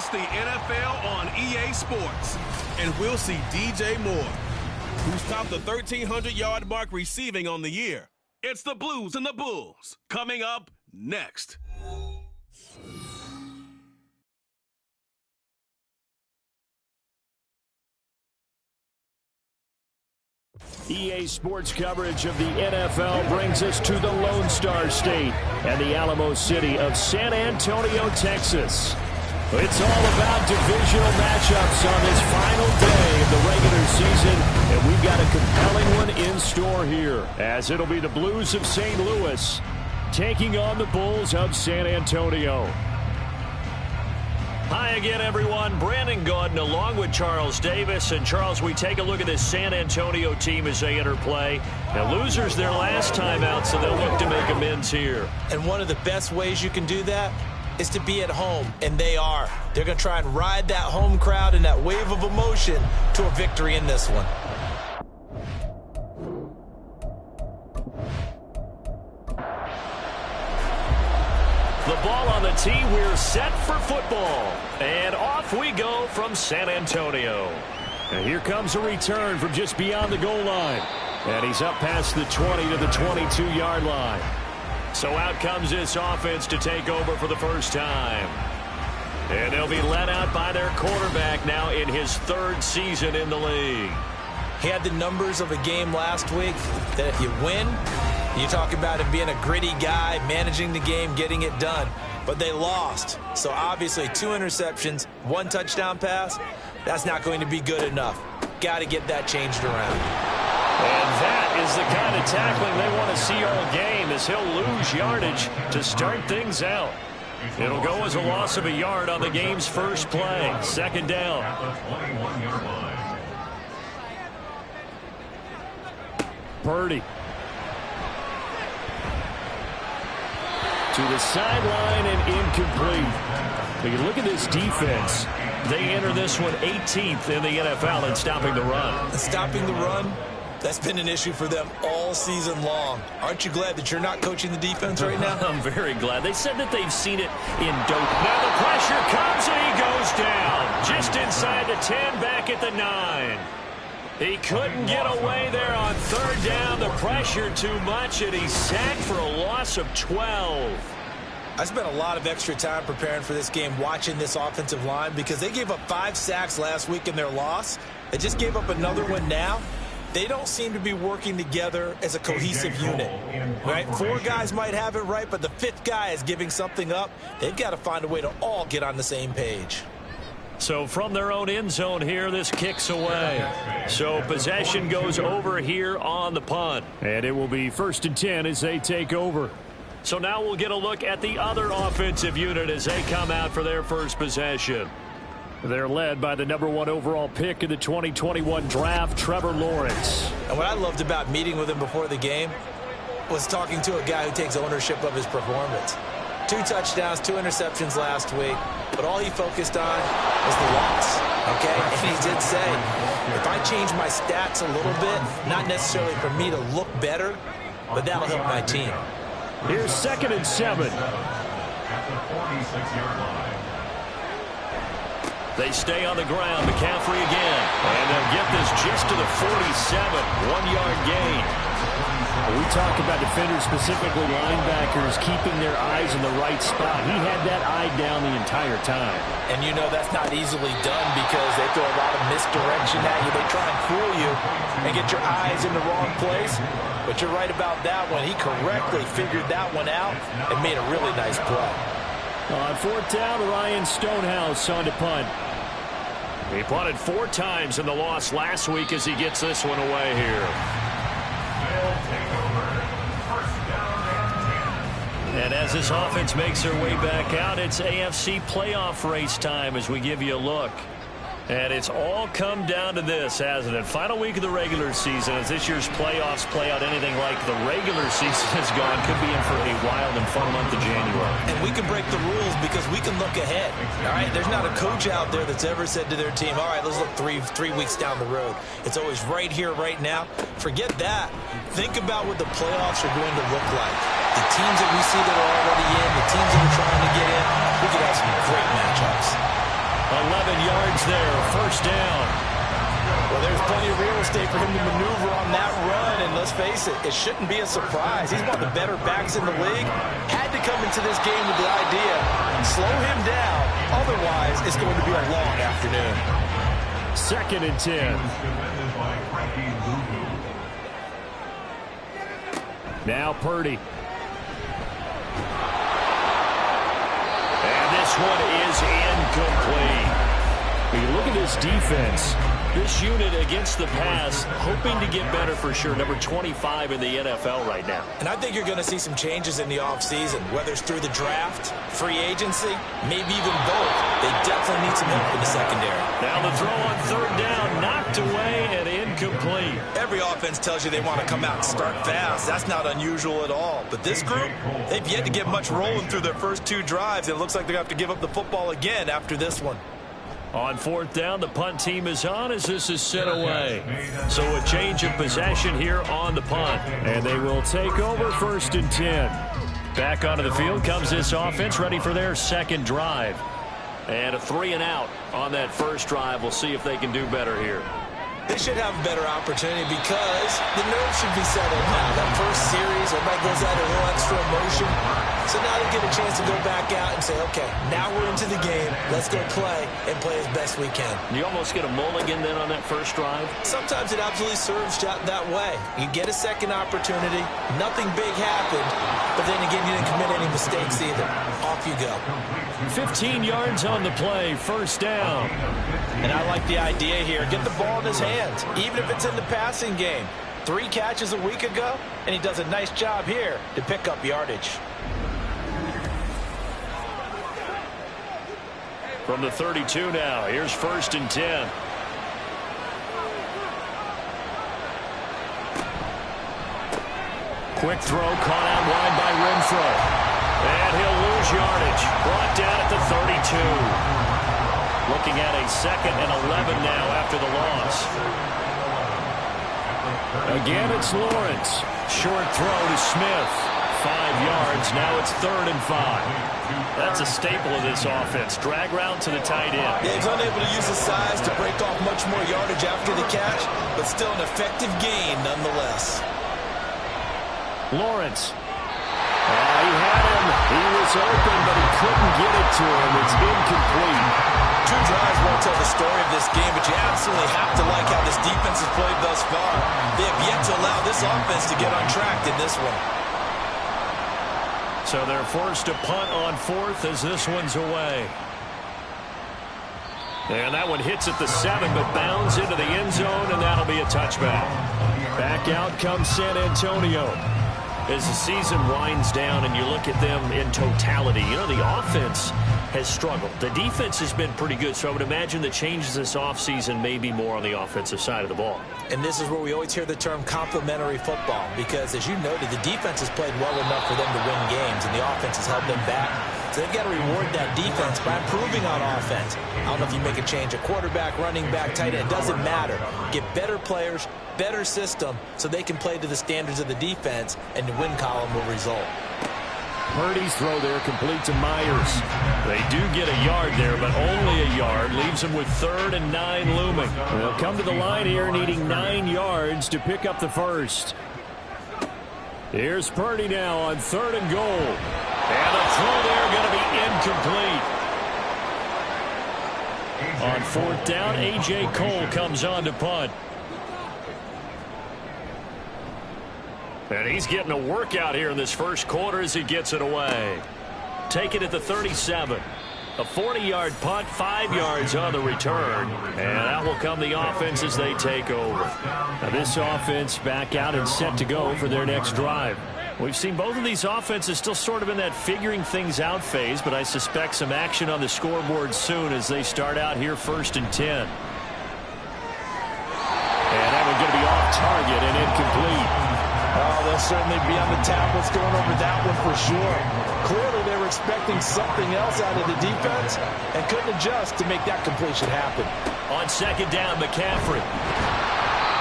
Watch the NFL on EA Sports. And we'll see DJ Moore, who's topped the 1,300-yard mark receiving on the year. It's the Blues and the Bulls coming up next. EA Sports coverage of the NFL brings us to the Lone Star State and the Alamo City of San Antonio, Texas. It's all about divisional matchups on this final day of the regular season, and we've got a compelling one in store here, as it'll be the Blues of St. Louis taking on the Bulls of San Antonio. Hi again, everyone. Brandon Gaudin along with Charles Davis. And, Charles, we take a look at this San Antonio team as they enter play. Now, losers their last time out, so they'll look to make amends here. And one of the best ways you can do that is to be at home, and they are. They're going to try and ride that home crowd and that wave of emotion to a victory in this one. The ball on the tee, we're set for football. And off we go from San Antonio. And here comes a return from just beyond the goal line. And he's up past the 20 to the 22-yard line. So out comes this offense to take over for the first time. And they'll be led out by their quarterback now in his third season in the league. He had the numbers of a game last week that if you win, you talk about him being a gritty guy, managing the game, getting it done. But they lost. So obviously 2 interceptions, 1 touchdown pass, that's not going to be good enough. Got to get that changed around. And that is the kind of tackling they want to see all game, as he'll lose yardage to start things out. It'll go as a loss of a yard on the game's first play. Second down. Purdy. To the sideline and incomplete. But you look at this defense. They enter this one 18th in the NFL in stopping the run. Stopping the run, that's been an issue for them all season long. Aren't you glad that you're not coaching the defense right now? I'm very glad. They said that they've seen it in dope. Now the pressure comes and he goes down. Just inside the 10, back at the 9. He couldn't get away there on third down. The pressure too much, and he's sacked for a loss of 12. I spent a lot of extra time preparing for this game, watching this offensive line, because they gave up 5 sacks last week in their loss. They just gave up another one now. They don't seem to be working together as a cohesive unit, right? 4 guys might have it right, but the 5th guy is giving something up. They've got to find a way to all get on the same page. So from their own end zone here, this kicks away. So possession goes over here on the punt. And it will be 1st and 10 as they take over. So now we'll get a look at the other offensive unit as they come out for their first possession. They're led by the number 1 overall pick in the 2021 draft, Trevor Lawrence. And what I loved about meeting with him before the game was talking to a guy who takes ownership of his performance. 2 touchdowns, 2 interceptions last week, but all he focused on was the loss, okay? And he did say, if I change my stats a little bit, not necessarily for me to look better, but that'll help my team. Here's 2nd and 7. They stay on the ground. McCaffrey again. And they'll get this just to the 47. 1-yard gain. We talk about defenders, specifically linebackers, keeping their eyes in the right spot. He had that eye down the entire time. And you know that's not easily done because they throw a lot of misdirection at you. They try and fool you and get your eyes in the wrong place. But you're right about that one. He correctly figured that one out and made a really nice play. On 4th down, Ryan Stonehouse on to punt. He punted 4 times in the loss last week as he gets this one away here. And as this offense makes their way back out, it's AFC playoff race time as we give you a look. And it's all come down to this, hasn't it? Final week of the regular season, as this year's playoffs play out anything like the regular season has gone, could be in for a wild and fun month of January. And we can break the rules because we can look ahead. All right, there's not a coach out there that's ever said to their team, all right, let's look three weeks down the road. It's always right here, right now. Forget that. Think about what the playoffs are going to look like. The teams that we see that are already in, the teams that are trying to get in, we could have some great matchups. 11 yards there, first down. Well, there's plenty of real estate for him to maneuver on that run, and let's face it, it shouldn't be a surprise. He's one of the better backs in the league. Had to come into this game with the idea, slow him down, otherwise it's going to be a long afternoon. 2nd and 10. Now Purdy. And this one is incomplete. When you look at this defense, this unit against the pass, hoping to get better for sure. Number 25 in the NFL right now. And I think you're going to see some changes in the offseason, whether it's through the draft, free agency, maybe even both. They definitely need some help in the secondary. Now the throw on 3rd down, knocked away and incomplete. Every offense tells you they want to come out and start fast. That's not unusual at all. But this group, they've yet to get much rolling through their first 2 drives. It looks like they're going to have to give up the football again after this one. On 4th down, the punt team is on as this is sent away. So a change of possession here on the punt. And they will take over 1st and 10. Back onto the field comes this offense, ready for their 2nd drive. And a 3-and-out on that first drive. We'll see if they can do better here. They should have a better opportunity because the nerves should be settled now. That first series, everybody goes out a little extra emotion. So now they get a chance to go back out and say, okay, now we're into the game. Let's go play and play as best we can. You almost get a mulligan then on that first drive? Sometimes it absolutely serves that way. You get a second opportunity. Nothing big happened. But then again, you didn't commit any mistakes either. Off you go. 15 yards on the play, first down. And I like the idea here. Get the ball in his hands, even if it's in the passing game. 3 catches a week ago, and he does a nice job here to pick up yardage. From the 32 now, here's 1st and 10. Quick throw, caught out wide by Renfro. And he'll lose yardage. Brought down at the 32. Looking at a 2nd and 11 now after the loss. Again, it's Lawrence. Short throw to Smith. 5 yards. Now it's 3rd and 5. That's a staple of this offense. Drag route to the tight end. Yeah, he's unable to use his size to break off much more yardage after the catch, but still an effective gain nonetheless. Lawrence. He had him. He was open, but he couldn't get it to him. It's incomplete. 2 drives won't tell the story of this game, but you absolutely have to like how this defense has played thus far. They have yet to allow this offense to get on track in this one. So they're forced to punt on 4th as this one's away. And that one hits at the 7, but bounds into the end zone, and that'll be a touchback. Back out comes San Antonio. As the season winds down and you look at them in totality, you know, the offense has struggled. The defense has been pretty good, so I would imagine the changes this offseason may be more on the offensive side of the ball. And this is where we always hear the term complementary football because, as you noted, the defense has played well enough for them to win games, and the offense has held them back. So they've got to reward that defense by improving on offense. I don't know if you make a change at quarterback, running back, tight end. It doesn't matter. Get better players, better system, so they can play to the standards of the defense, and the win column will result. Purdy's throw there complete to Myers. They do get a yard there, but only a yard. Leaves them with 3rd and 9 looming. They'll come to the line here needing 9 yards to pick up the first. Here's Purdy now on 3rd and goal. And the throw there going to be incomplete. On 4th down, A.J. Cole comes on to punt. And he's getting a workout here in this first quarter as he gets it away. Take it at the 37. A 40-yard punt, 5 yards on the return. And out will come the offense as they take over. Now this offense back out and set to go for their next drive. We've seen both of these offenses still sort of in that figuring things out phase, but I suspect some action on the scoreboard soon as they start out here 1st and 10. And that one's going to be off target and incomplete. Oh, they'll certainly be on the tablets going over that one for sure. Clearly they were expecting something else out of the defense and couldn't adjust to make that completion happen. On 2nd down, McCaffrey.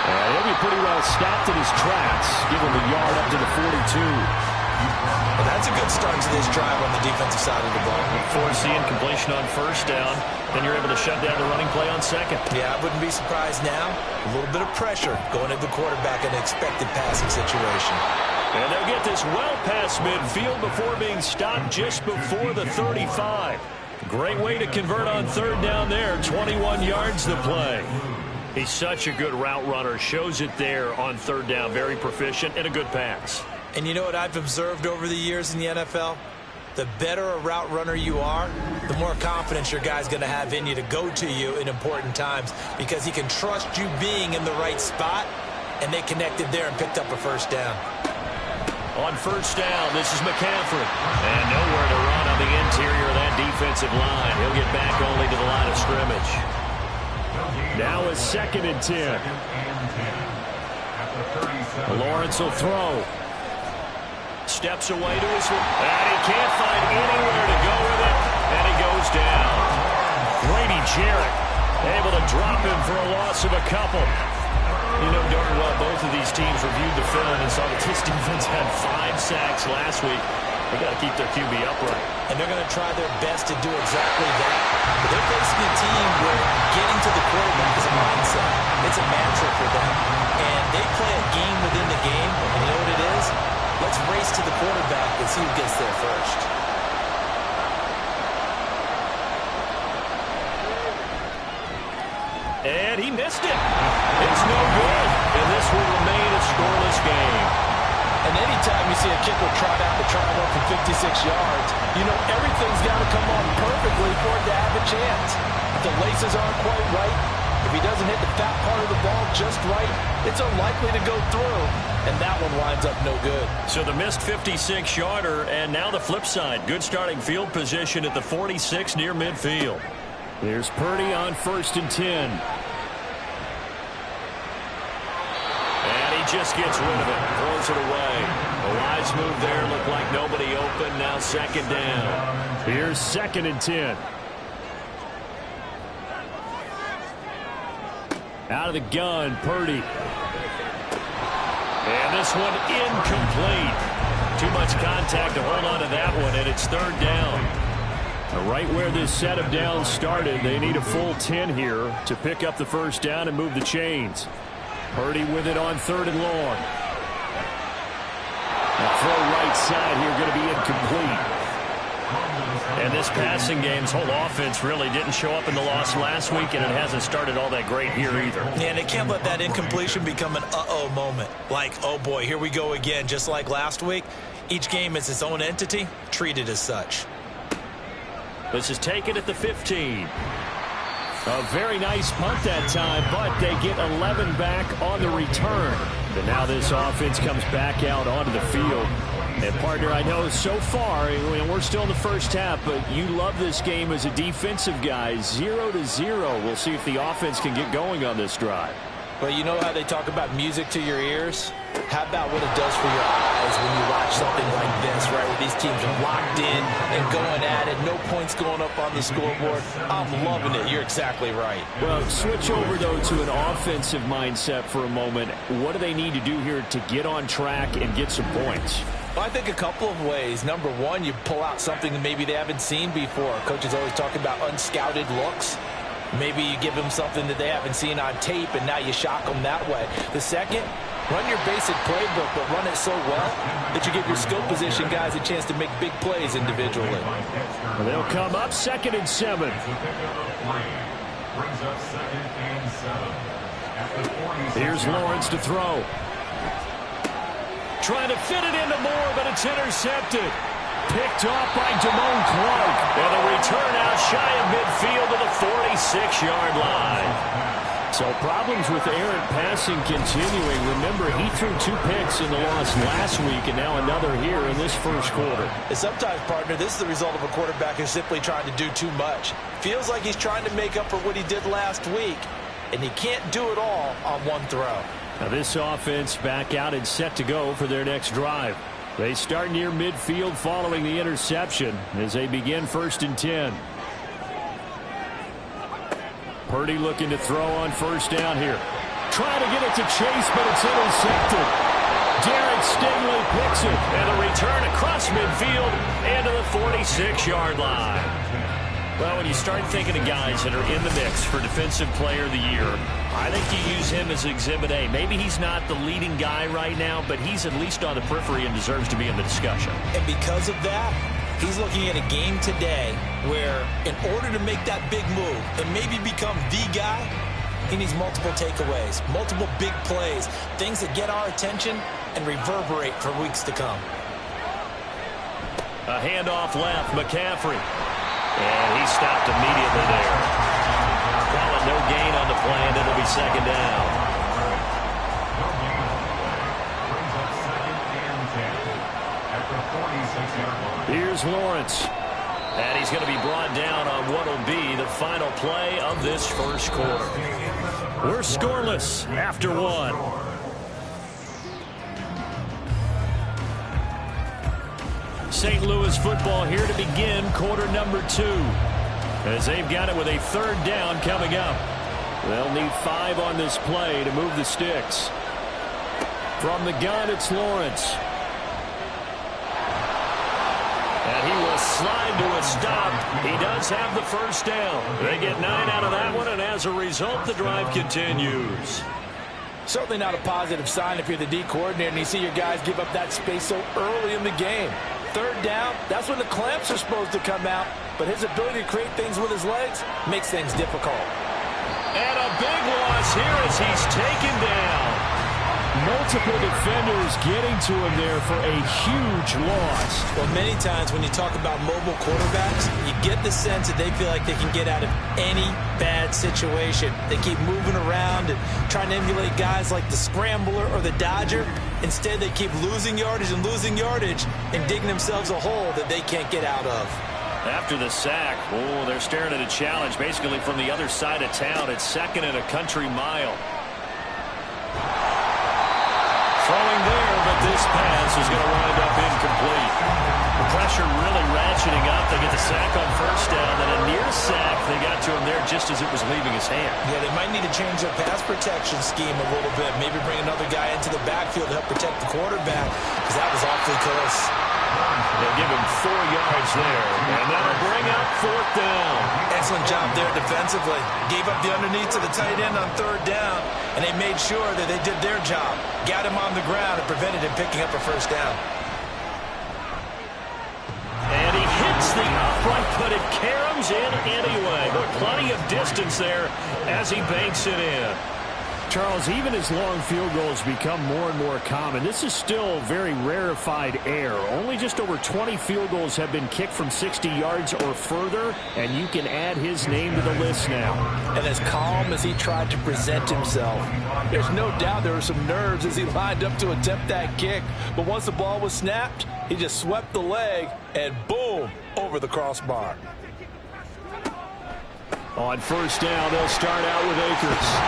He'll be pretty well stopped in his tracks. Give him a yard up to the 42. And that's That's a good start to this drive on the defensive side of the ball. Force the incompletion on first down. Then you're able to shut down the running play on second. Yeah, I wouldn't be surprised now. A little bit of pressure going at the quarterback in an expected passing situation. And they'll get this well past midfield before being stopped just before the 35. Great way to convert on third down there. 21 yards to play. He's such a good route runner. Shows it there on third down. Very proficient and a good pass. And you know what I've observed over the years in the NFL? The better a route runner you are, the more confidence your guy's going to have in you to go to you in important times because he can trust you being in the right spot, and they connected there and picked up a first down. On first down, this is McCaffrey. And nowhere to run on the interior of that defensive line. He'll get back only to the line of scrimmage. Now is 2nd and 10. Lawrence will throw. Steps away to his right. And he can't find anywhere to go with it. And he goes down. Grady Jarrett able to drop him for a loss of a couple. You know darn well both of these teams reviewed the film and saw that this defense had 5 sacks last week. They got to keep their QB upright. And they're going to try their best to do exactly that. But they're facing a team where getting to the quarterback is a mindset. It's a mantra for them. And they play a game within the game. And you know what it is? Let's race to the quarterback and see who gets there first. And he missed it. It's no good. And this will remain a scoreless game. And anytime you see a kicker trot out the triangle from 56 yards, you know everything's got to come on perfectly for it to have a chance. If the laces aren't quite right, if he doesn't hit the fat part of the ball just right, it's unlikely to go through. And that one winds up no good. So the missed 56-yarder, and now the flip side. Good starting field position at the 46 near midfield. Here's Purdy on 1st and 10. And he just gets rid of it. Throws it away. A wise move there. Looked like nobody open. Now 2nd down. Here's 2nd and 10. Out of the gun, Purdy. And this one incomplete. Too much contact to hold on to that one, and it's 3rd down. Right where this set of downs started, they need a full 10 here to pick up the first down and move the chains. Purdy with it on 3rd and long. The throw right side here going to be incomplete. And this passing game's whole offense really didn't show up in the loss last week, and it hasn't started all that great here either. Yeah, and they can't let that incompletion become an uh-oh moment. Like, oh boy, here we go again, just like last week. Each game is its own entity, treated as such. This is taken at the 15. A very nice punt that time, but they get 11 back on the return. But now this offense comes back out onto the field. And, partner, I know so far, we're still in the first half, but you love this game as a defensive guy. 0-0. We'll see if the offense can get going on this drive. Well, you know how they talk about music to your ears? How about what it does for your eyes when you watch something like this, right, where these teams are locked in and going at it, no points going up on the scoreboard? I'm loving it. You're exactly right. Well, switch over, though, to an offensive mindset for a moment. What do they need to do here to get on track and get some points? Well, I think a couple of ways. Number one, you pull out something that maybe they haven't seen before. Coaches always talk about unscouted looks. Maybe you give them something that they haven't seen on tape, and now you shock them that way. The second, run your basic playbook, but run it so well that you give your skill position guys a chance to make big plays individually. They'll come up 2nd and 7. Here's Lawrence to throw. Trying to fit it into Moore, but it's intercepted. Picked off by Damone Clark. And the return out shy of midfield to the 46-yard line. So problems with errant passing continuing. Remember, he threw 2 picks in the loss last week, and now another here in this first quarter. And sometimes, partner, this is the result of a quarterback who's simply trying to do too much. Feels like he's trying to make up for what he did last week, and he can't do it all on one throw. Now this offense back out and set to go for their next drive. They start near midfield following the interception as they begin 1st and 10. Purdy looking to throw on 1st down here. Trying to get it to Chase, but it's intercepted. Derek Stingley picks it. And a return across midfield into the 46-yard line. Well, when you start thinking of guys that are in the mix for Defensive Player of the Year, I think you use him as Exhibit A. Maybe he's not the leading guy right now, but he's at least on the periphery and deserves to be in the discussion. And because of that, he's looking at a game today where in order to make that big move and maybe become the guy, he needs multiple takeaways, multiple big plays, things that get our attention and reverberate for weeks to come. A handoff left, McCaffrey. And he stopped immediately there. Calling no gain on the play, and it'll be second down. Here's Lawrence. And he's going to be brought down on what will be the final play of this first quarter. We're scoreless after one. St. Louis football here to begin quarter number 2. As they've got it with a third down coming up. They'll need 5 on this play to move the sticks. From the gun, it's Lawrence. And he will slide to a stop. He does have the first down. They get 9 out of that one, and as a result, the drive continues. Certainly not a positive sign if you're the D coordinator and you see your guys give up that space so early in the game. Third down, that's when the clamps are supposed to come out, but his ability to create things with his legs makes things difficult. And a big loss here as he's taken down. Multiple defenders getting to him there for a huge loss. Well, many times when you talk about mobile quarterbacks, you get the sense that they feel like they can get out of any bad situation. They keep moving around and trying to emulate guys like the Scrambler or the Dodger. Instead, they keep losing yardage and digging themselves a hole that they can't get out of. After the sack, they're staring at a challenge basically from the other side of town. It's second and a country mile. Throwing there, but this pass is going to wind up incomplete. The pressure really ratcheting up. They get the sack on first down, then a near sack. They got to him there just as it was leaving his hand. Yeah, they might need to change their pass protection scheme a little bit. Maybe bring another guy into the backfield to help protect the quarterback, because that was awfully close. They'll give him 4 yards there, and that'll bring up fourth down. Excellent job there defensively. Gave up the underneath to the tight end on third down, and they made sure that they did their job. Got him on the ground and prevented him picking up a first down. And he hits the upright, but it caroms in anyway. But plenty of distance there as he banks it in. Charles, even as long field goals become more and more common, this is still very rarefied air. Only just over 20 field goals have been kicked from 60 yards or further, and you can add his name to the list now. And as calm as he tried to present himself, there's no doubt there were some nerves as he lined up to attempt that kick. But once the ball was snapped, he just swept the leg, and boom, over the crossbar. On first down, they'll start out with Akers.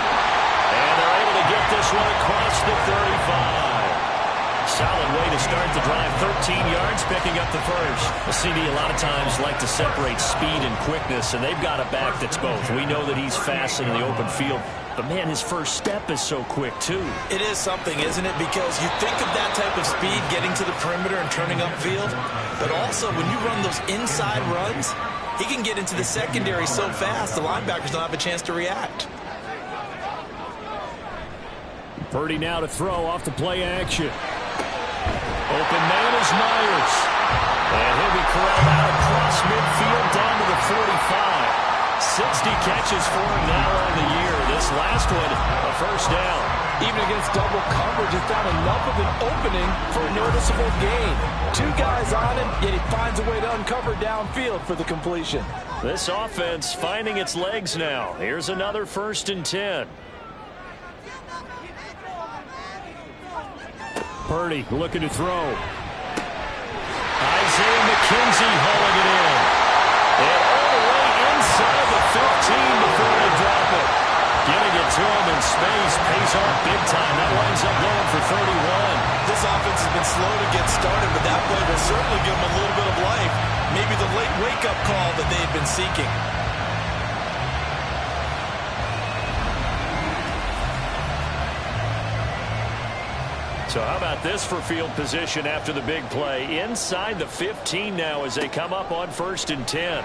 And they're able to get this one across the 35. Solid way to start the drive. 13 yards, picking up the first. The CD a lot of times like to separate speed and quickness, and they've got a back that's both. We know that he's fast in the open field, but, man, his first step is so quick, too. It is something, isn't it? Because you think of that type of speed getting to the perimeter and turning upfield, but also when you run those inside runs, he can get into the secondary so fast the linebackers don't have a chance to react. Purdy now to throw off the play action. Open man is Myers. And he'll be corralled out across midfield down to the 45. 60 catches for him now on the year. This last one, a first down. Even against double coverage, he found enough of an opening for a noticeable gain. 2 guys on him, yet he finds a way to uncover downfield for the completion. This offense finding its legs now. Here's another 1st and 10. Purdy looking to throw. Isaiah McKenzie hauling it in. And all the way inside the 15 before they drop it. Getting it to him in space pays off big time. That winds up going for 31. This offense has been slow to get started, but that play will certainly give them a little bit of life. Maybe the late wake-up call that they've been seeking. So how about this for field position after the big play? Inside the 15 now as they come up on 1st and 10.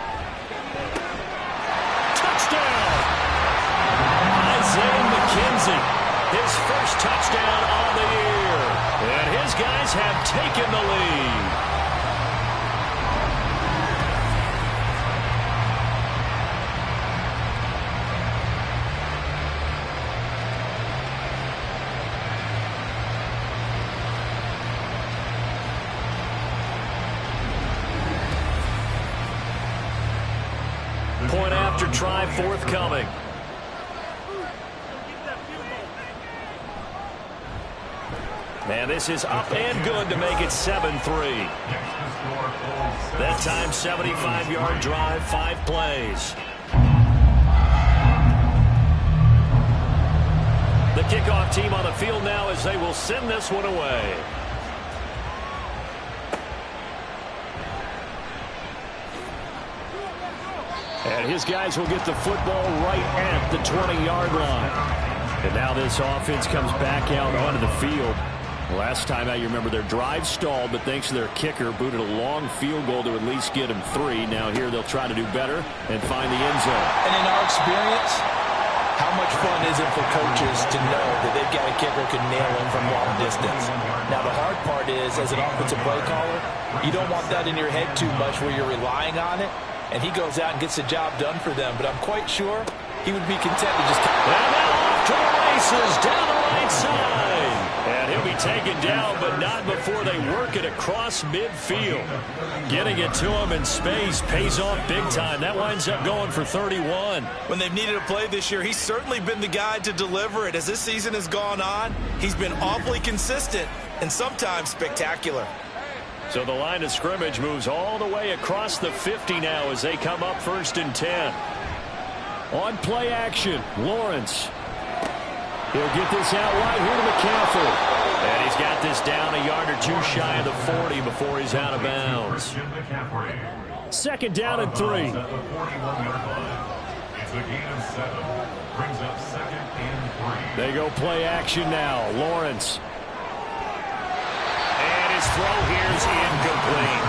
Touchdown! Isaiah McKenzie, his first touchdown on the year. And his guys have taken the lead. Point after try forthcoming. And this is up and good to make it 7-3. That time, 75-yard drive, 5 plays. The kickoff team on the field now as they will send this one away. And his guys will get the football right at the 20-yard line. And now this offense comes back out onto the field. Last time out, you remember their drive stalled, but thanks to their kicker, booted a long field goal to at least get them 3. Now here they'll try to do better and find the end zone. And in our experience, how much fun is it for coaches to know that they've got a kicker who can nail him from long distance? Now the hard part is, as an offensive play caller, you don't want that in your head too much where you're relying on it. And he goes out and gets the job done for them. But I'm quite sure he would be content to just... And now off to the races down the right side. And he'll be taken down, but not before they work it across midfield. Getting it to him in space pays off big time. That winds up going for 31. When they've needed a play this year, he's certainly been the guy to deliver it. As this season has gone on, he's been awfully consistent and sometimes spectacular. So the line of scrimmage moves all the way across the 50 now as they come up 1st and 10. On play action, Lawrence. He'll get this out right here to McCaffrey. And he's got this down a yard or 2 shy of the 40 before he's out of bounds. 2nd down and 3. It's a gain of 7. Brings up 2nd and 3. They go play action now. Lawrence. His throw here is incomplete.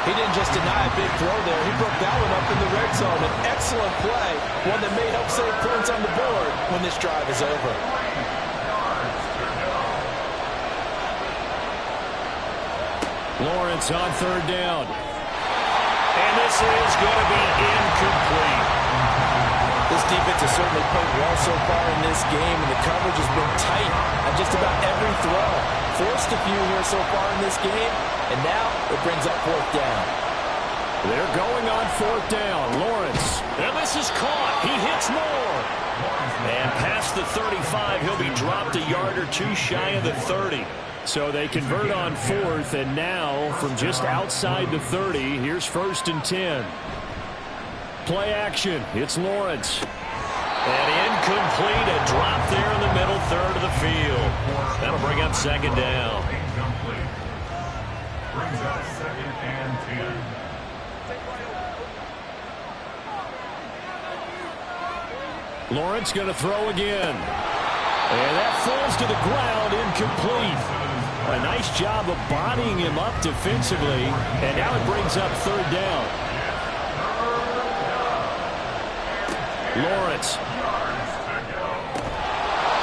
He didn't just deny a big throw there. He broke that one up in the red zone. An excellent play, one that may help save points on the board when this drive is over. Lawrence on 3rd down. And this is going to be incomplete. This defense has certainly played well so far in this game, and the coverage has been tight on just about every throw. Forced a few here so far in this game, and now it brings up 4th down. They're going on 4th down. Lawrence. And this is caught. He hits more. And past the 35, he'll be dropped a yard or 2 shy of the 30. So they convert on 4th, and now from just outside the 30, here's 1st and 10. Play action. It's Lawrence. And incomplete. A drop there in the middle third of the field. That'll bring up 2nd down. Incomplete. Brings up 2nd and 10. Lawrence going to throw again. And that falls to the ground, incomplete. A nice job of bodying him up defensively. And now it brings up 3rd down. Lawrence.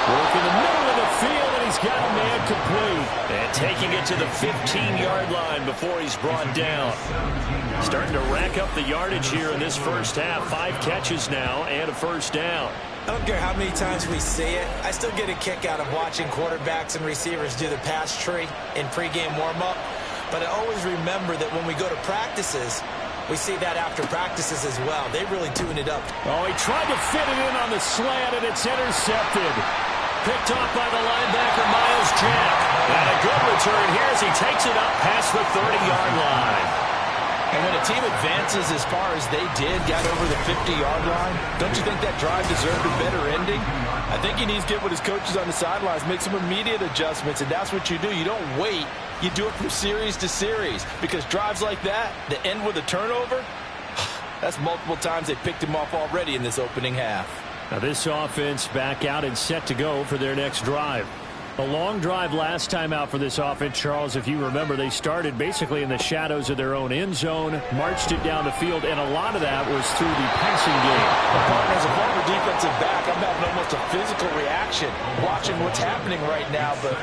Working the middle of the field, and he's got a man complete. And taking it to the 15-yard line before he's brought down. Starting to rack up the yardage here in this first half. 5 catches now and a 1st down. I don't care how many times we see it. I still get a kick out of watching quarterbacks and receivers do the pass tree in pregame warm-up. But I always remember that when we go to practices, we see that after practices as well. They really tune it up. Oh, he tried to fit it in on the slant, and it's intercepted. Picked off by the linebacker, Miles Jack. And a good return here as he takes it up past the 30-yard line. And when a team advances as far as they did, got over the 50-yard line, don't you think that drive deserved a better ending? I think he needs to get with his coaches on the sidelines, make some immediate adjustments, and that's what you do. You don't wait. You do it from series to series, because drives like that end with a turnover, that's multiple times they picked him off already in this opening half. Now this offense back out and set to go for their next drive. A long drive last time out for this offense, Charles. If you remember, they started basically in the shadows of their own end zone, marched it down the field, and a lot of that was through the passing game. As a former defensive back, I'm having almost a physical reaction watching what's happening right now. But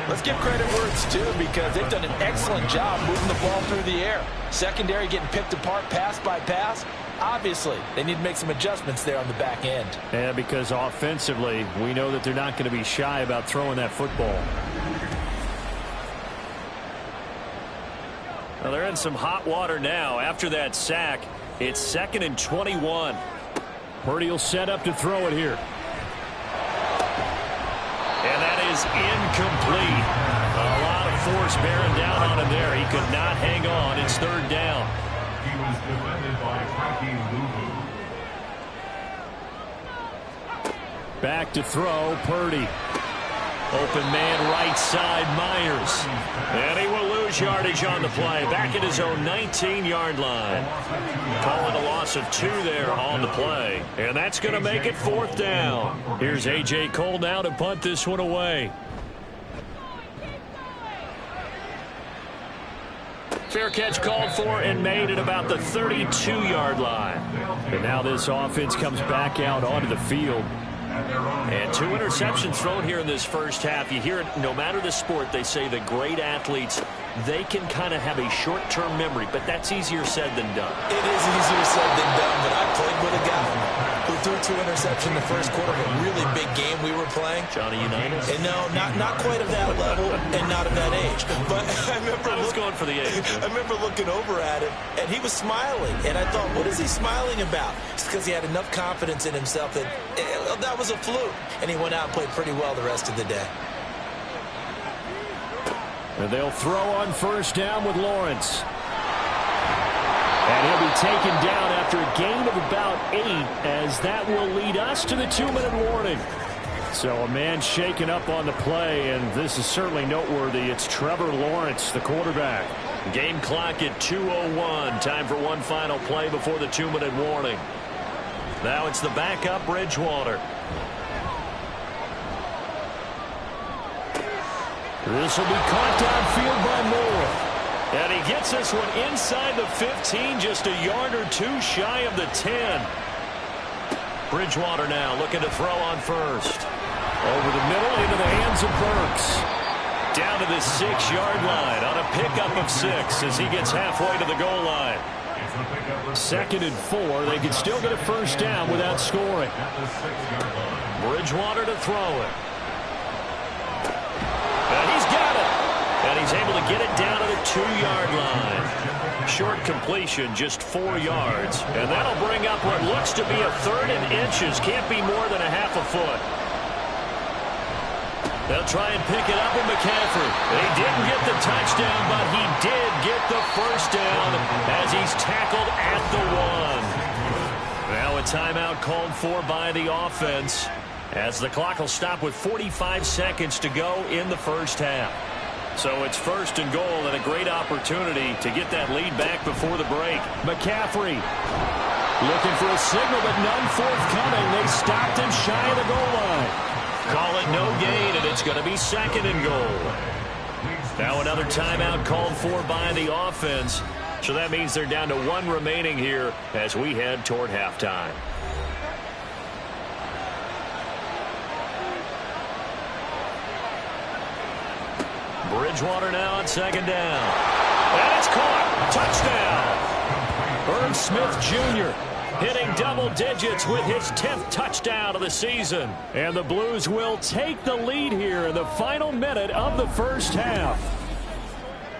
let's give credit where it's due, because they've done an excellent job moving the ball through the air. Secondary getting picked apart pass by pass. Obviously, they need to make some adjustments there on the back end. Yeah, because offensively, we know that they're not going to be shy about throwing that football. Well, they're in some hot water now. After that sack, it's 2nd and 21. Purdy will set up to throw it here. And that is incomplete. A lot of force bearing down on him there. He could not hang on. It's 3rd down. He was defended by Frankie Louvu. Back to throw, Purdy. Open man right side, Myers. And he will lose yardage on the play. Back at his own 19-yard line. Calling a loss of 2 there on the play. And that's going to make it 4th down. Here's A.J. Cole now to punt this one away. Fair catch called for and made at about the 32-yard line. And now this offense comes back out onto the field. And 2 interceptions thrown here in this first half. You hear it, no matter the sport, they say the great athletes, they can kind of have a short-term memory, but that's easier said than done. It is easier said than done, but I played with a guy who threw 2 interceptions in the first quarter of a really big game we were playing. Johnny Unitas? And no, not quite of that level and not of that age. But I remember I was going for the age. I remember looking over at him, and he was smiling. And I thought, what is he smiling about? It's because he had enough confidence in himself that that was a fluke. And he went out and played pretty well the rest of the day. And they'll throw on 1st down with Lawrence. And he'll be taken down after a gain of about 8, as that will lead us to the 2-minute warning. So a man shaken up on the play, and this is certainly noteworthy. It's Trevor Lawrence, the quarterback. Game clock at 2:01. Time for one final play before the 2-minute warning. Now it's the backup Bridgewater. This will be caught downfield by Moore. And he gets this one inside the 15, just a yard or 2 shy of the 10. Bridgewater now looking to throw on 1st. Over the middle into the hands of Burks. Down to the 6-yard line on a pickup of 6 as he gets halfway to the goal line. 2nd and 4. They can still get a 1st down without scoring. Bridgewater to throw it. And he's got it. And he's able to get it down to the 2-yard line. Short completion, just 4 yards. And that'll bring up what looks to be a 3rd and inches. Can't be more than a half a foot. They'll try and pick it up with McCaffrey. He didn't get the touchdown, but he did get the 1st down as he's tackled at the 1. Now a timeout called for by the offense, as the clock will stop with 45 seconds to go in the first half. So it's 1st and goal, and a great opportunity to get that lead back before the break. McCaffrey looking for a signal, but none forthcoming. They stopped him shy of the goal line. Call it no gain, and it's going to be 2nd and goal. Now another timeout called for by the offense. So that means they're down to 1 remaining here as we head toward halftime. Bridgewater now on 2nd down. And it's caught. Touchdown. Irv Smith Jr. hitting double digits with his 10th touchdown of the season. And the Blues will take the lead here in the final minute of the first half.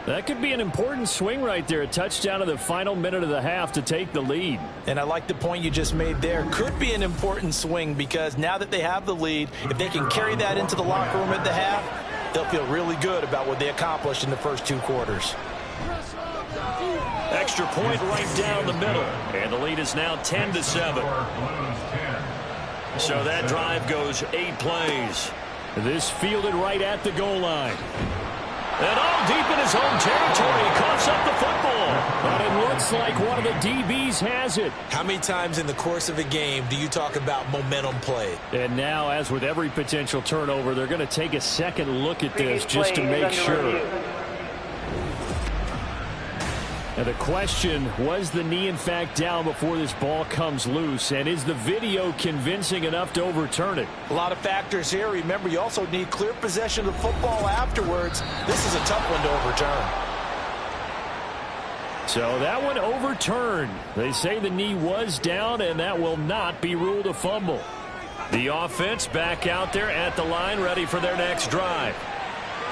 That could be an important swing right there. A touchdown in the final minute of the half to take the lead. And I like the point you just made there. Could be an important swing, because now that they have the lead, if they can carry that into the locker room at the half, they'll feel really good about what they accomplished in the first 2 quarters. Extra point right down the middle. And the lead is now 10-7. So that drive goes 8 plays. This fielded right at the goal line. And all deep in his own territory, he coughs up the football. But it looks like one of the DBs has it. How many times in the course of a game do you talk about momentum play? And now, as with every potential turnover, they're going to take a second look at this just to make sure. And the question, was the knee in fact down before this ball comes loose? And is the video convincing enough to overturn it? A lot of factors here. Remember, you also need clear possession of the football afterwards. This is a tough one to overturn. So that one overturned. They say the knee was down, and that will not be ruled a fumble. The offense back out there at the line, ready for their next drive.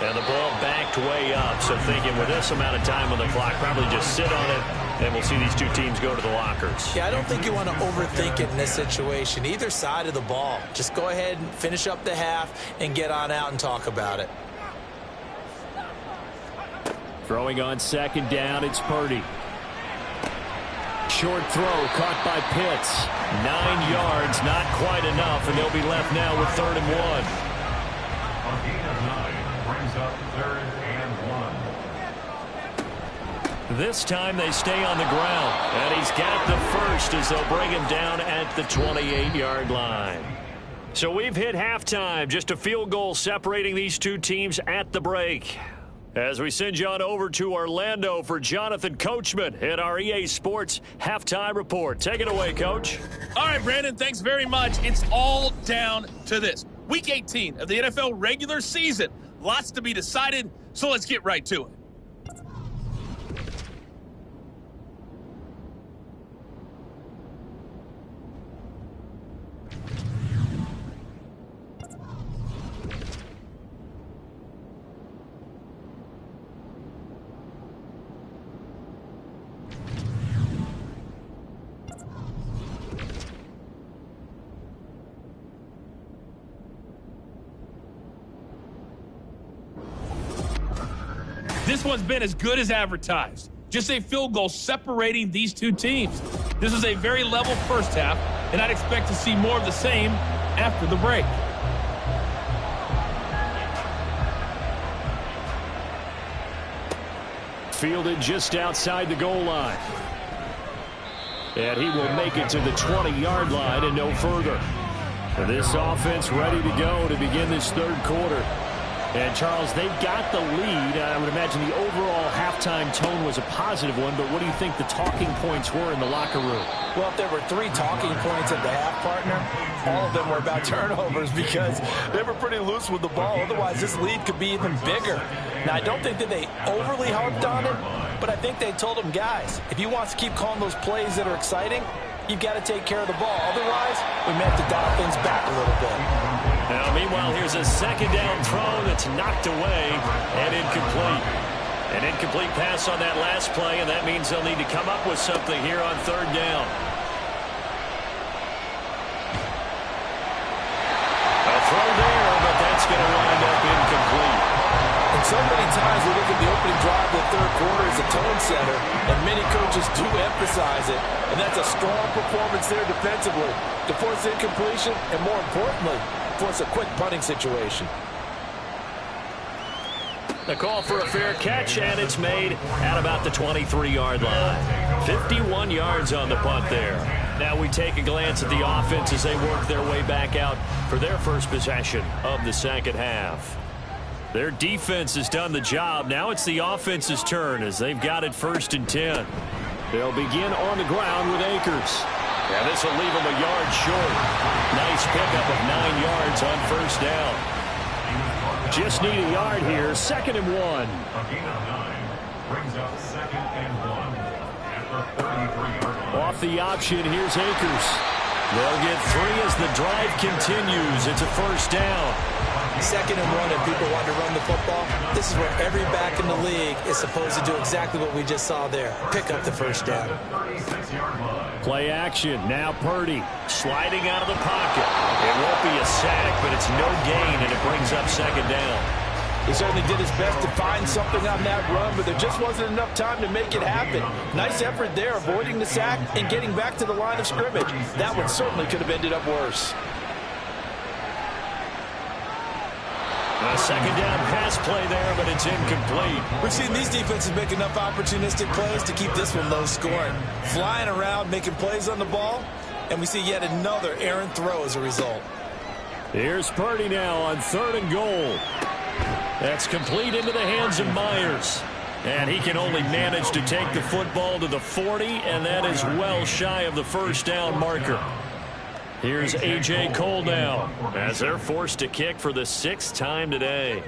And the ball backed way up, so thinking with this amount of time on the clock, probably just sit on it, and we'll see these two teams go to the lockers. Yeah, I don't think you want to overthink it in this situation. Either side of the ball. Just go ahead and finish up the half and get on out and talk about it. Throwing on second down, it's Purdy. Short throw caught by Pitts. 9 yards, not quite enough, and they'll be left now with 3rd and 1. A gain of 9 brings up 3rd and 1. This time they stay on the ground, and he's got the first as they'll bring him down at the 28-yard line. So we've hit halftime, just a field goal separating these two teams at the break. As we send you on over to Orlando for Jonathan Coachman at our EA Sports Halftime Report. Take it away, Coach. All right, Brandon, thanks very much. It's all down to this. Week 18 of the NFL regular season. Lots to be decided, so let's get right to it. This one's been as good as advertised. Just a field goal separating these two teams. This is a very level first half, and I'd expect to see more of the same after the break. Fielded just outside the goal line. And he will make it to the 20-yard line and no further. And this offense ready to go to begin this third quarter. And, Charles, they've got the lead. I would imagine the overall halftime tone was a positive one, but what do you think the talking points were in the locker room? Well, if there were 3 talking points at the half, partner, all of them were about turnovers because they were pretty loose with the ball. Otherwise, this lead could be even bigger. Now, I don't think that they overly harped on it, but I think they told them, guys, if you want to keep calling those plays that are exciting, you've got to take care of the ball. Otherwise, we may have to dial things back a little bit. Now, meanwhile, here's a second down throw that's knocked away and incomplete. An incomplete pass on that last play, and that means they'll need to come up with something here on 3rd down. A throw there, but that's going to wind up incomplete. And so many times we look at the opening drive of the third quarter as a tone setter, and many coaches do emphasize it, and that's a strong performance there defensively to force incompletion and, more importantly, force a quick punting situation. The call for a fair catch, and it's made at about the 23-yard line. 51 yards on the punt there. Now we take a glance at the offense as they work their way back out for their first possession of the second half. Their defense has done the job. Now it's the offense's turn as they've got it 1st and 10. They'll begin on the ground with Akers. And this will leave them a yard short. Nice pickup of 9 yards on 1st down. Just need a yard here. 2nd and 1. A gain of 9 brings up 2nd and 1 at the 33-yard line. Off the option, here's Akers. They'll get 3 as the drive continues. It's a 1st down. 2nd and 1, and people want to run the football. This is where every back in the league is supposed to do exactly what we just saw there. Pick up the 1st down. Play action. Now Purdy sliding out of the pocket. It won't be a sack, but it's no gain, and it brings up 2nd down. He certainly did his best to find something on that run, but there just wasn't enough time to make it happen. Nice effort there, avoiding the sack and getting back to the line of scrimmage. That one certainly could have ended up worse. A second down pass play there, but it's incomplete. We've seen these defenses make enough opportunistic plays to keep this one low scoring. Flying around, making plays on the ball, and we see yet another errant throw as a result. Here's Purdy now on 3rd and goal. That's complete into the hands of Myers. And he can only manage to take the football to the 40, and that is well shy of the first down marker. Here's A.J. Cole now as they're forced to kick for the 6th time today.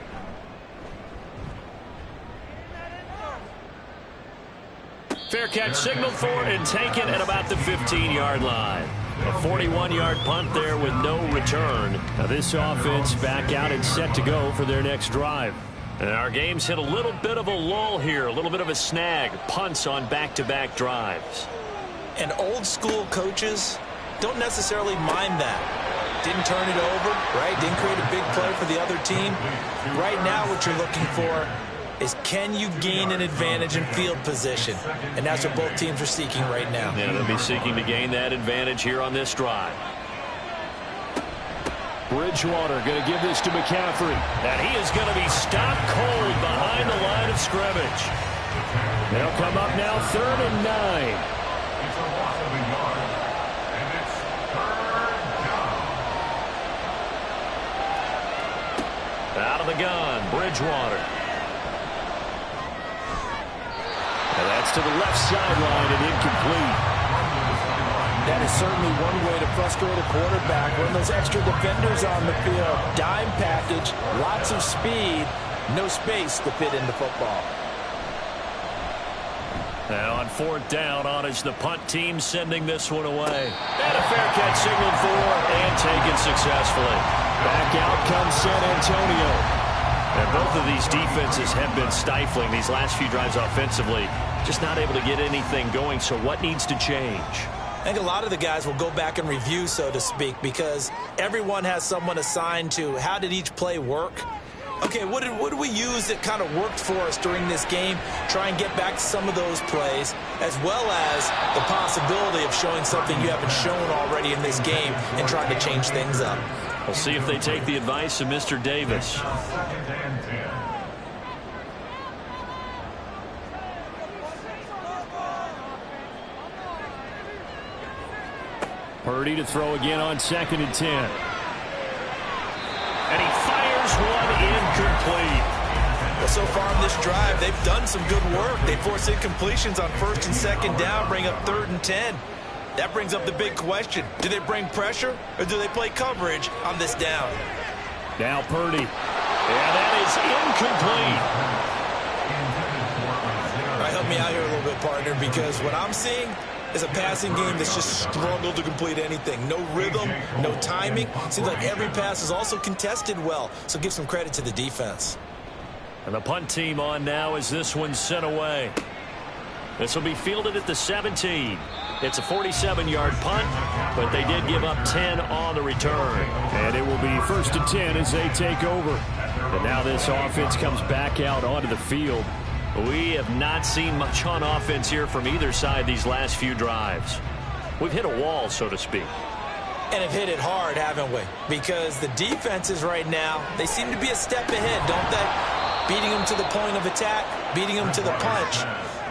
Fair catch signaled for and taken at about the 15-yard line. A 41-yard punt there with no return. Now this offense back out and set to go for their next drive. And our game's hit a little bit of a lull here, a little bit of a snag. Punts on back-to-back drives. And old-school coaches don't necessarily mind that. Didn't turn it over, right? Didn't create a big play for the other team. Right now what you're looking for is can you gain an advantage in field position? And that's what both teams are seeking right now. Yeah, they'll be seeking to gain that advantage here on this drive. Bridgewater going to give this to McCaffrey. And he is going to be stopped cold behind the line of scrimmage. They'll come up now 3rd and 9. It's a loss of a yard, and it's 3rd down. Out of the gun, Bridgewater. And that's to the left sideline and incomplete. That is certainly one way to frustrate a quarterback. When those extra defenders on the field, dime package, lots of speed, no space to fit into football. Now on 4th down, on is the punt team sending this one away. And a fair catch signaled for and taken successfully. Back out comes San Antonio. And both of these defenses have been stifling these last few drives offensively. Just not able to get anything going, so what needs to change? I think a lot of the guys will go back and review, so to speak, because everyone has someone assigned to how did each play work. Okay, what did we use that kind of worked for us during this game? Try and get back to some of those plays, as well as the possibility of showing something you haven't shown already in this game and trying to change things up. We'll see if they take the advice of Mr. Davis. 2nd and 10. Purdy to throw again on 2nd and 10. And he fires one incomplete. Well, so far on this drive, they've done some good work. They force incompletions on 1st and 2nd down, bring up 3rd and 10. That brings up the big question. Do they bring pressure or do they play coverage on this down? Now Purdy. And that is incomplete. All right, help me out here a little bit, partner, because what I'm seeing is a passing game that's just struggled to complete anything. No rhythm, no timing. Seems like every pass is also contested well, so give some credit to the defense. And the punt team on now as this one's sent away. This will be fielded at the 17. It's a 47-yard punt, but they did give up 10 on the return. And it will be 1st and 10 as they take over. And now this offense comes back out onto the field. We have not seen much on offense here from either side these last few drives. We've hit a wall, so to speak. And have hit it hard, haven't we? Because the defenses right now, they seem to be a step ahead, don't they? Beating them to the point of attack, beating them to the punch.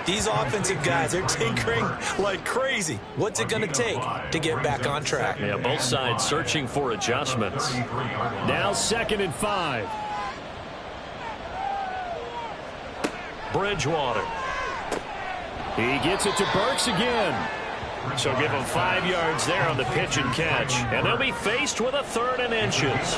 These offensive guys are tinkering like crazy. What's it going to take to get back on track? Yeah, both sides searching for adjustments. Now 2nd and 5. Bridgewater. He gets it to Burks again. So give him 5 yards there on the pitch and catch. And they'll be faced with a 3rd and inches.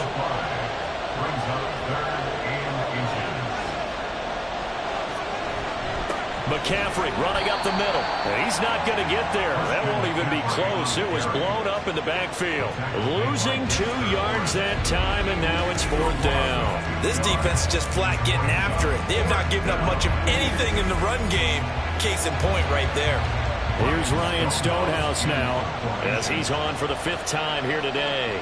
McCaffrey running up the middle. He's not going to get there. That won't even be close. It was blown up in the backfield. Losing 2 yards that time, and now it's 4th down. This defense is just flat getting after it. They have not given up much of anything in the run game. Case in point right there. Here's Ryan Stonehouse now as he's on for the 5th time here today.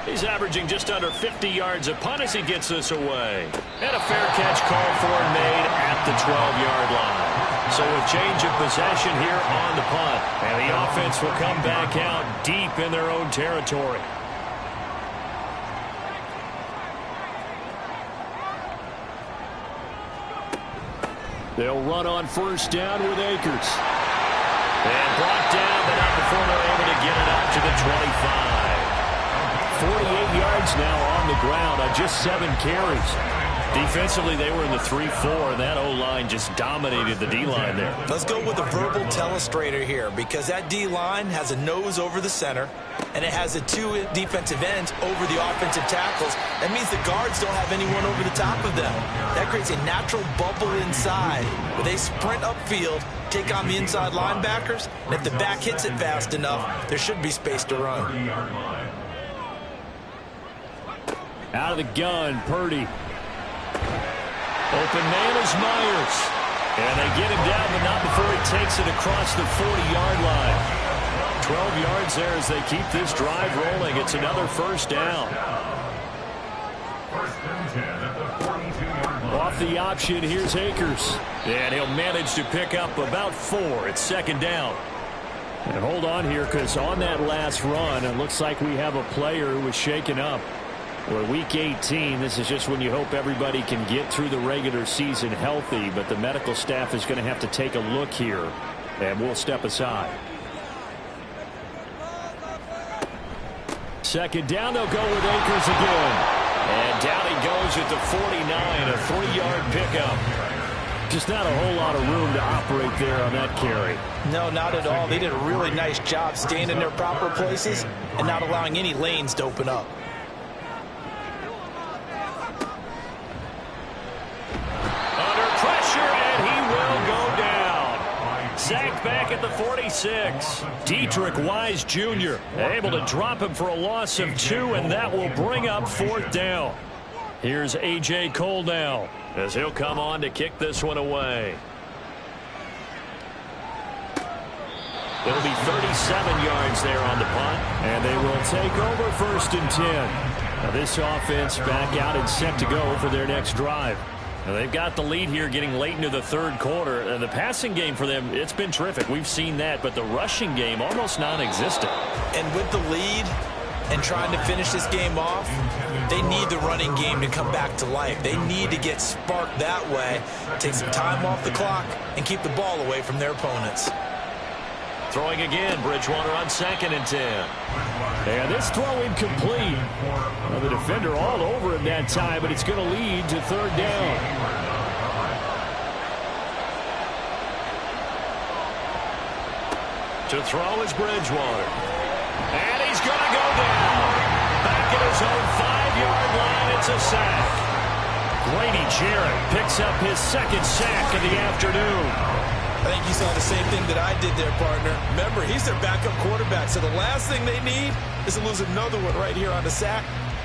He's averaging just under 50 yards a punt as he gets this away. And a fair catch called for and made at the 12-yard line. So a change of possession here on the punt. And the offense will come back out deep in their own territory. They'll run on first down with Akers. And brought down, but not before they're able to get it out to the 25. 48 yards now on the ground on just 7 carries. Defensively, they were in the 3-4, and that O-line just dominated the D-line there. Let's go with a verbal telestrator here, because that D-line has a nose over the center, and it has a 2 defensive ends over the offensive tackles. That means the guards don't have anyone over the top of them. That creates a natural bubble inside, where they sprint upfield, take on the inside linebackers, and if the back hits it fast enough, there should be space to run. Out of the gun, Purdy. Open man is Myers. And they get him down, but not before he takes it across the 40-yard line. 12 yards there as they keep this drive rolling. It's another first down. First and 10 at the 42-yard line. Off the option, here's Akers. And he'll manage to pick up about 4. It's second down. And hold on here, because on that last run, it looks like we have a player who was shaken up. Well, week 18, this is just when you hope everybody can get through the regular season healthy, but the medical staff is going to have to take a look here, and we'll step aside. Second down, they'll go with Akers again. And down he goes at the 49, a 3-yard pickup. Just not a whole lot of room to operate there on that carry. No, not at all. They did a really nice job staying in their proper places and not allowing any lanes to open up. Sacked back at the 46. Dietrich Wise Jr. able to drop him for a loss of 2, and that will bring up 4th down. Here's A.J. Cole now as he'll come on to kick this one away. It'll be 37 yards there on the punt, and they will take over first and 10. Now this offense back out and set to go for their next drive. Now they've got the lead here getting late into the third quarter. And the passing game for them, it's been terrific. We've seen that, but the rushing game almost non-existent. And with the lead and trying to finish this game off, they need the running game to come back to life. They need to get sparked that way, take some time off the clock, and keep the ball away from their opponents. Throwing again, Bridgewater on 2nd and 10. And this throw incomplete. Well, the defender all over him that time, but it's going to lead to 3rd down. To throw is Bridgewater. And he's going to go down. Back at his own 5-yard line, it's a sack. Grady Jarrett picks up his 2nd sack of the afternoon. I think you saw the same thing that I did there, partner. Remember, he's their backup quarterback, so the last thing they need is to lose another one right here on the sack.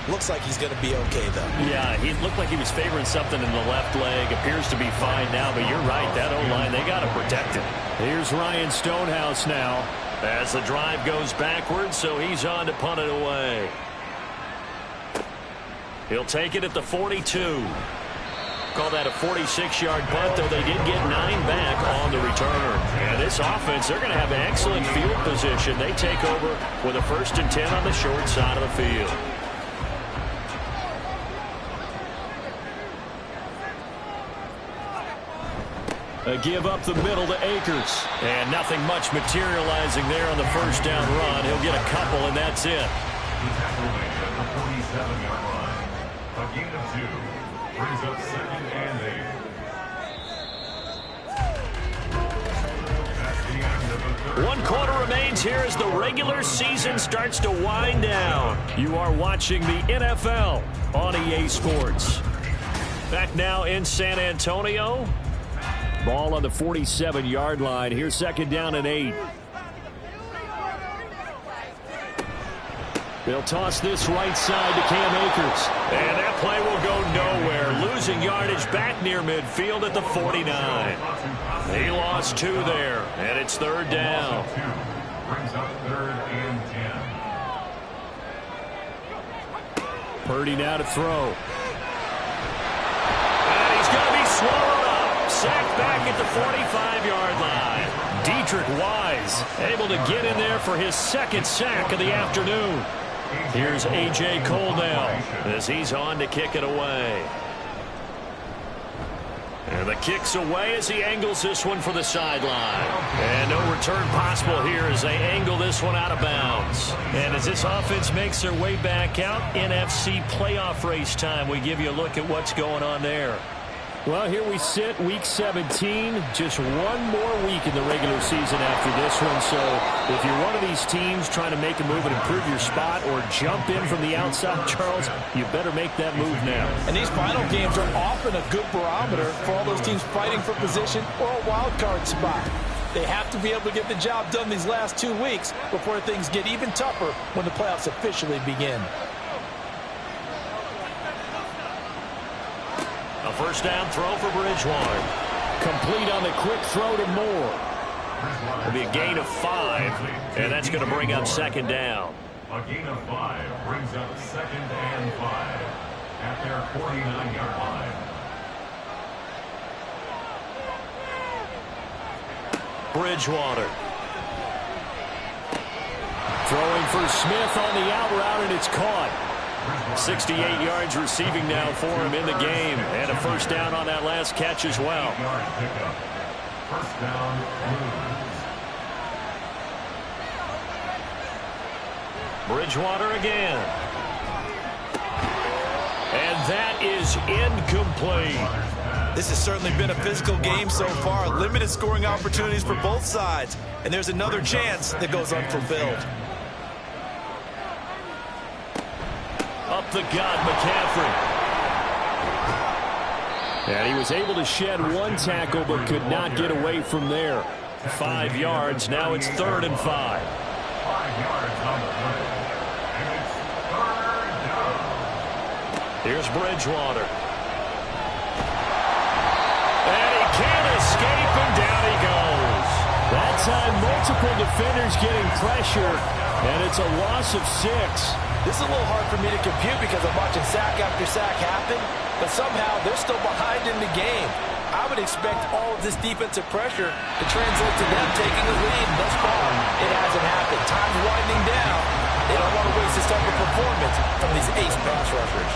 Looks like he's going to be okay, though. Yeah, he looked like he was favoring something in the left leg. Appears to be fine now, but you're right. That O-line, they got to protect him. Here's Ryan Stonehouse now as the drive goes backwards, so he's on to punt it away. He'll take it at the 42. Call that a 46-yard punt, though they did get 9 back on the return. And this offense, they're going to have an excellent field position. They take over with a 1st and 10 on the short side of the field. A give up the middle to Akers. And nothing much materializing there on the first down run. He'll get a couple, and that's it. He's tackled at the 47-yard line. A gain of 2. Brings up 2nd and 8. 1 quarter remains here as the regular season starts to wind down. You are watching the NFL on EA Sports. Back now in San Antonio. Ball on the 47-yard line. Here's 2nd down and 8. They'll toss this right side to Cam Akers. And that play will go nowhere. Losing yardage back near midfield at the 49. He lost 2 there, and it's 3rd down. Brings up 3rd and 10. Purdy now to throw. And he's going to be swallowed up. Sacked back at the 45-yard line. Dietrich Wise able to get in there for his 2nd sack of the afternoon. Here's A.J. Cole now as he's on to kick it away. And And the kick's away as he angles this one for the sideline. And no return possible here as they angle this one out of bounds. And as this offense makes their way back out, NFC playoff race time, we give you a look at what's going on there. Well, here we sit, Week 17, just one more week in the regular season after this one. So if you're one of these teams trying to make a move and improve your spot or jump in from the outside, Charles, you better make that move now. And these final games are often a good barometer for all those teams fighting for position or a wild card spot. They have to be able to get the job done these last 2 weeks before things get even tougher when the playoffs officially begin. A first down throw for Bridgewater. Complete on the quick throw to Moore. It'll be a gain of 5, and that's going to bring up second down. A gain of 5 brings up 2nd and 5 at their 49-yard line. Bridgewater. Throwing for Smith on the out route, and it's caught. 68 yards receiving now for him in the game. And a first down on that last catch as well. First down, Blues. Bridgewater again. And that is incomplete. This has certainly been a physical game so far. Limited scoring opportunities for both sides. And there's another chance that goes unfulfilled. Up the gut, McCaffrey. And he was able to shed one tackle but could not get away from there. 5 yards. Now it's 3rd and 5. 5 yards on the play. And it's 3rd down. Here's Bridgewater. And he can't escape, and down he goes. That time, multiple defenders getting pressure, and it's a loss of 6. This is a little hard for me to compute because I'm watching sack after sack happen, but somehow they're still behind in the game. I would expect all of this defensive pressure to translate to them taking the lead. Thus far, it hasn't happened. Time's winding down. They don't want to waste this type of performance from these ace pass rushers.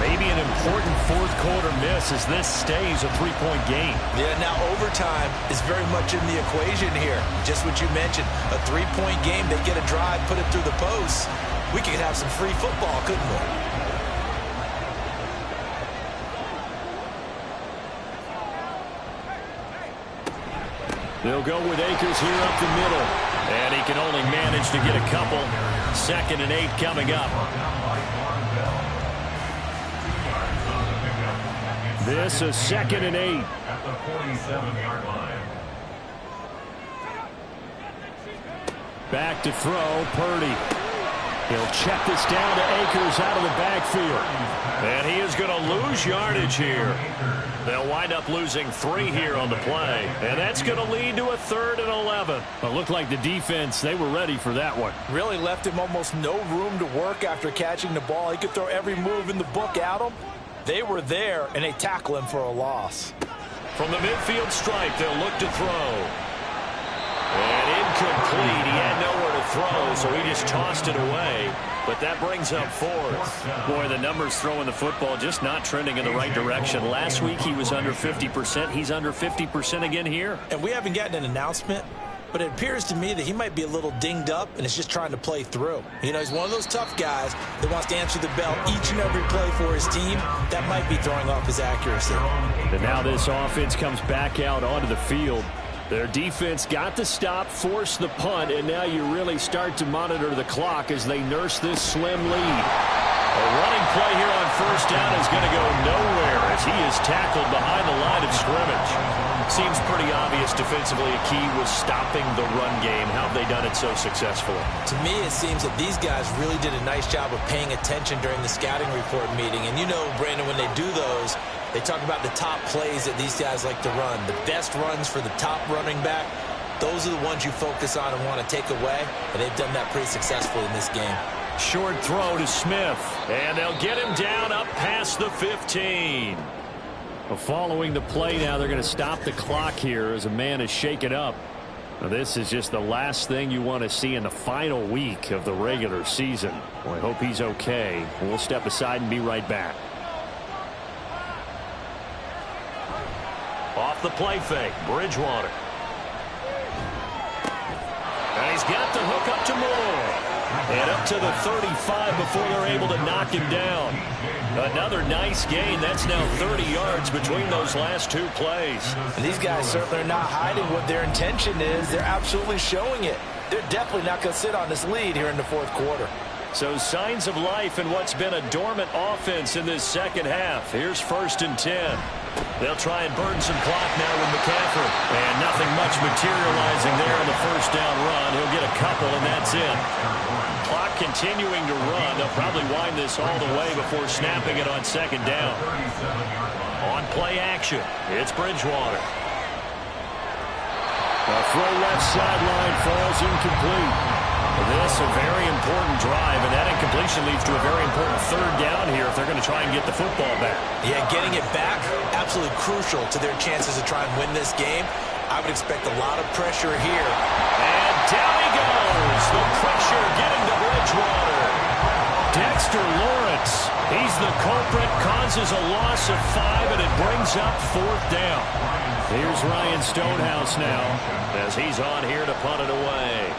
Maybe an important fourth-quarter miss as this stays a 3-point game. Yeah, now overtime is very much in the equation here. Just what you mentioned, a 3-point game. They get a drive, put it through the posts. We could have some free football, couldn't we? They'll go with Akers here up the middle. And he can only manage to get a couple. 2nd and 8 coming up. This is 2nd and 8. At the 47-yard line. Back to throw, Purdy. He'll check this down to Akers out of the backfield. And he is going to lose yardage here. They'll wind up losing 3 here on the play. And that's going to lead to a 3rd and 11. It looked like the defense, they were ready for that one. Really left him almost no room to work after catching the ball. He could throw every move in the book at him. They were there, and they tackle him for a loss. From the midfield stripe, they'll look to throw. And incomplete. He had nowhere to throw, so he just tossed it away. But that brings up 4th. Boy, the numbers throwing the football just not trending in the right direction. Last week he was under 50%. He's under 50% again here. And we haven't gotten an announcement, but it appears to me that he might be a little dinged up and is just trying to play through. You know, he's one of those tough guys that wants to answer the bell each and every play for his team. That might be throwing off his accuracy. And now this offense comes back out onto the field. Their defense got the stop, forced the punt, and now you really start to monitor the clock as they nurse this slim lead. A running play here on first down is going to go nowhere as he is tackled behind the line of scrimmage. Seems pretty obvious defensively a key was stopping the run game. How have they done it so successfully? To me, it seems that these guys really did a nice job of paying attention during the scouting report meeting. And you know, Brandon, when they do those, they talk about the top plays that these guys like to run. The best runs for the top running back, those are the ones you focus on and want to take away. And they've done that pretty successfully in this game. Short throw to Smith. And they'll get him down up past the 15. Well, following the play now, they're going to stop the clock here as a man is shaken up. Now, this is just the last thing you want to see in the final week of the regular season. Well, I hope he's okay. We'll step aside and be right back. off the play fake. Bridgewater. And he's got the hook up to Moore. And up to the 35 before they're able to knock him down. Another nice gain. That's now 30 yards between those last two plays. And these guys certainly are not hiding what their intention is. They're absolutely showing it. They're definitely not going to sit on this lead here in the fourth quarter. So signs of life in what's been a dormant offense in this second half. Here's 1st and 10. They'll try and burn some clock now with McCaffrey. And nothing much materializing there on the first down run. He'll get a couple, and that's it. Clock continuing to run. They'll probably wind this all the way before snapping it on 2nd down. On play action, it's Bridgewater. A throw left sideline falls incomplete. This a very important drive, and that incompletion leads to a very important 3rd down here if they're going to try and get the football back. Yeah, getting it back, absolutely crucial to their chances to try and win this game. I would expect a lot of pressure here. And down he goes. The pressure getting to Bridgewater. Dexter Lawrence, he's the culprit, causes a loss of 5, and it brings up 4th down. Here's Ryan Stonehouse now as he's on here to punt it away.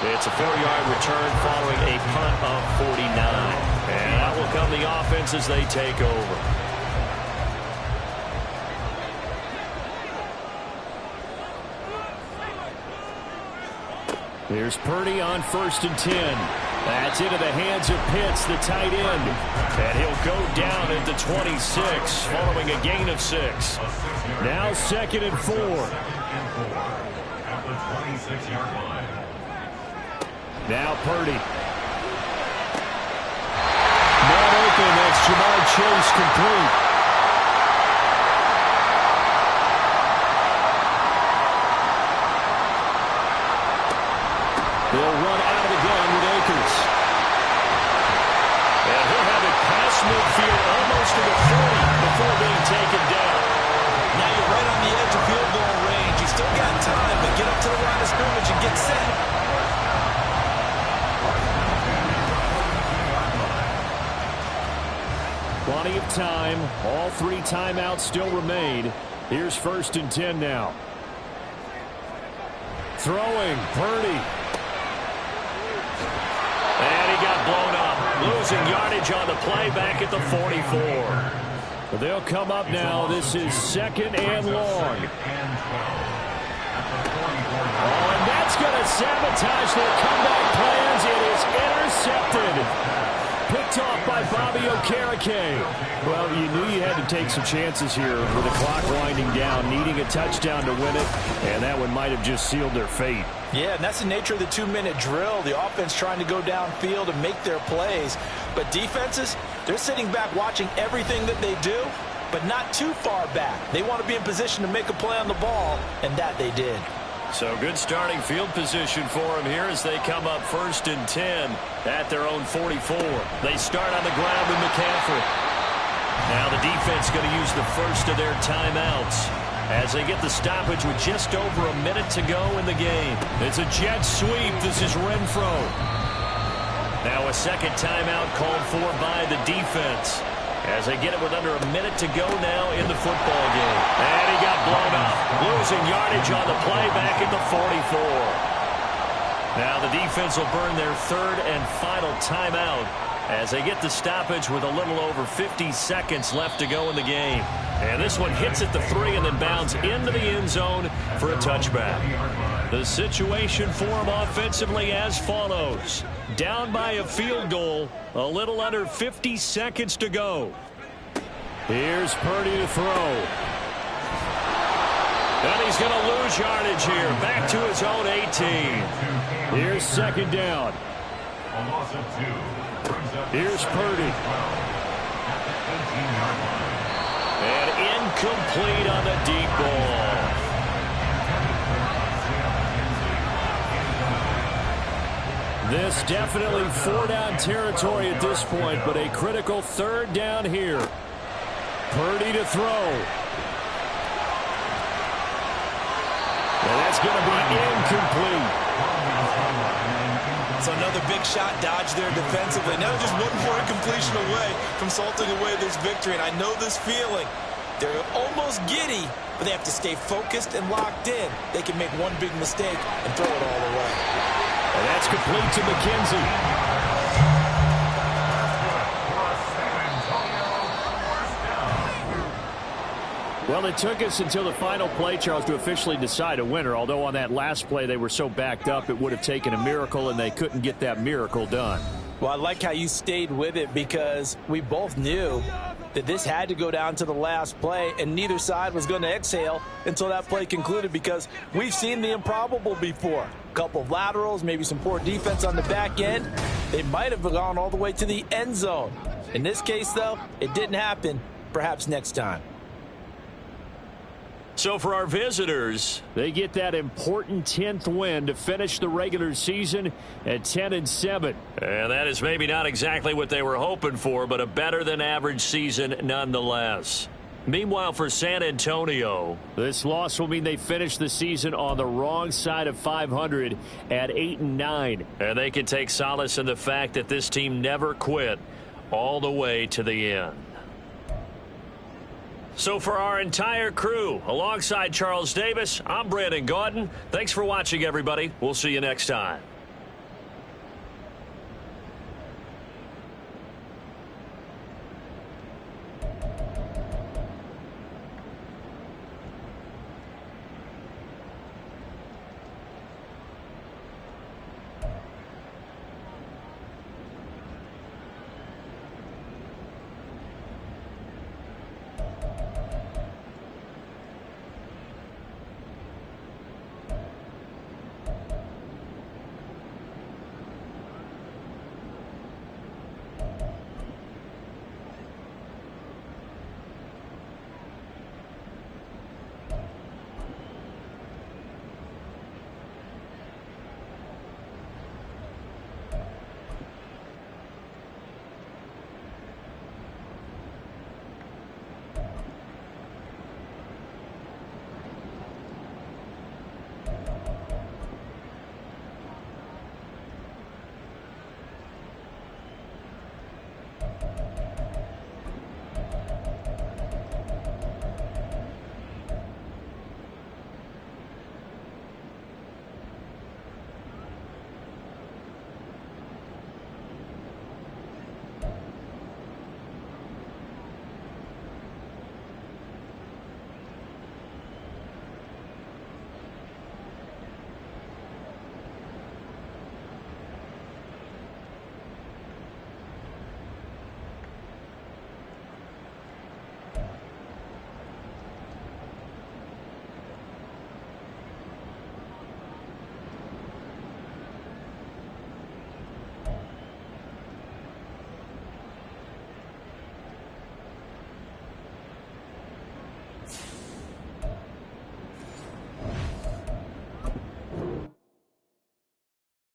It's a 4-yard return following a punt of 49. And out will come the offense as they take over. Here's Purdy on 1st and 10. That's into the hands of Pitts, the tight end. And he'll go down at the 26 following a gain of 6. Now 2nd and 4. At the 26-yard line. Now Purdy. Not open. That's Jamar Chase complete. They'll run out of the gun with Akers. And he'll have it past midfield almost to the 40 before being taken down. Now you're right on the edge of field goal range. You still got time, but get up to the line of scrimmage and get set. Plenty of time. All 3 timeouts still remain. Here's 1st and 10 now. Throwing, Purdy. And he got blown up. Losing yardage on the play back at the 44. They'll come up now. This is 2nd and long. Oh, and that's going to sabotage their comeback plans. It is intercepted. Picked off by Bobby Okereke. Well, you knew you had to take some chances here with the clock winding down, needing a touchdown to win it, and that one might have just sealed their fate. Yeah, and that's the nature of the 2-minute drill. The offense trying to go downfield and make their plays. But defenses, they're sitting back watching everything that they do, but not too far back. They want to be in position to make a play on the ball, and that they did. So good starting field position for them here as they come up 1st and 10 at their own 44. They start on the ground with McCaffrey. Now the defense going to use the first of their timeouts as they get the stoppage with just over a minute to go in the game. It's a jet sweep. This is Renfro. Now a second timeout called for by the defense as they get it with under a minute to go now in the football game. And he got blown up. Losing yardage on the play back at the 44. Now the defense will burn their 3rd and final timeout as they get the stoppage with a little over 50 seconds left to go in the game. And this one hits at the 3 and then bounds into the end zone for a touchback. The situation for them offensively as follows. Down by a field goal, a little under 50 seconds to go. Here's Purdy to throw. And he's going to lose yardage here. Back to his own 18. Here's 2nd down. Here's Purdy. And incomplete on the deep ball. This definitely 4-down territory at this point, but a critical 3rd down here. Purdy to throw. And that's going to be incomplete. So another big shot dodged there defensively. Now just one more incompletion away from salting away this victory. And I know this feeling. They're almost giddy, but they have to stay focused and locked in. They can make one big mistake and throw it all away. And that's complete to McKenzie. Well, it took us until the final play, Charles, to officially decide a winner, although on that last play they were so backed up it would have taken a miracle, and they couldn't get that miracle done. Well, I like how you stayed with it because we both knew that this had to go down to the last play, and neither side was going to exhale until that play concluded because we've seen the improbable before. A couple of laterals, maybe some poor defense on the back end. They might have gone all the way to the end zone. In this case, though, it didn't happen. Perhaps next time. So for our visitors, they get that important 10th win to finish the regular season at 10-7. And that is maybe not exactly what they were hoping for, but a better than average season nonetheless. Meanwhile, for San Antonio, this loss will mean they finish the season on the wrong side of 500 at 8-9. And they can take solace in the fact that this team never quit all the way to the end. So for our entire crew, alongside Charles Davis, I'm Brandon Gaudin. Thanks for watching, everybody. We'll see you next time.